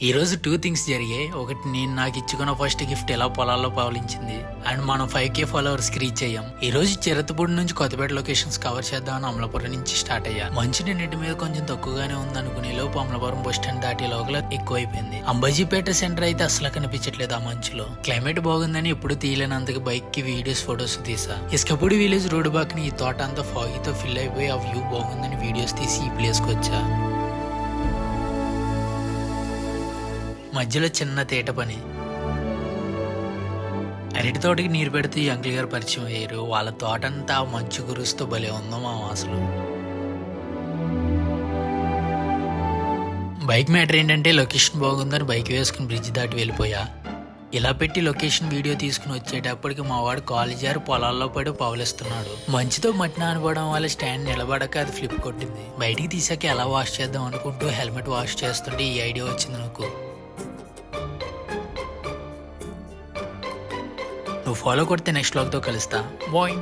ఈ రోజు 2 థింగ్స్ జరిగాయి. ఒకటి, నేను నాకు ఇచ్చుకున్న ఫస్ట్ గిఫ్ట్ ఎలా పొలాల్లో పవలించింది, అండ్ మనం 5K ఫాలోవర్స్ కి రీచ్ అయ్యాం. ఈ రోజు చిరతపూడి నుంచి కొత్తపేట లొకేషన్స్ కవర్ చేద్దామని అమలాపురం నుంచి స్టార్ట్ అయ్యా. మంచు నిన్నటి మీద కొంచెం తక్కువగానే ఉంది లోపు అమలాపురం బస్ స్టాండ్ దాటి లోపల ఎక్కువైపోయింది. అంబాజీపేట సెంటర్ అయితే అసలు కనిపించట్లేదు ఆ మంచులో. క్లైమేట్ బాగుందని ఎప్పుడు తీయలేనందుకు బైక్ కి వీడియోస్ ఫొటోస్ తీసా. ఇసుకపూడి విలేజ్ రోడ్డు పక్కన ఈ తోట అంతా ఫాగీతో ఫిల్ అయిపోయి ఆ వ్యూ బాగుందని వీడియోస్ తీసి ఈ ప్లేస్ కి వచ్చా. మధ్యలో చిన్న తేట పని. అరటి తోటకి నీరు పెడుతూ ఈ అంకుల్ గారు పరిచయం అయ్యారు. వాళ్ళ తోటంతా మంచు కురుస్తూ భలే ఉందో మా అసలు. బైక్ మ్యాటర్ ఏంటంటే లొకేషన్ బాగుందని బైక్ వేసుకుని బ్రిడ్జ్ దాటి వెళ్ళిపోయా. ఇలా పెట్టి లొకేషన్ వీడియో తీసుకుని వచ్చేటప్పటికి మా వాడు కాలు జారి పొలాల్లో పడి పవలిస్తున్నాడు. మంచుతో మట్టి నానబడడం వల్ల స్టాండ్ నిలబడక అది ఫ్లిప్ కొట్టింది. బయటికి తీసాక ఎలా వాష్ చేద్దాం అనుకుంటూ హెల్మెట్ వాష్ చేస్తుంటే ఈ ఐడియా వచ్చింది నాకు. నువ్వు ఫాలో కొడితే నెక్స్ట్ వ్లాగ్తో కలుస్తా. బాయ్.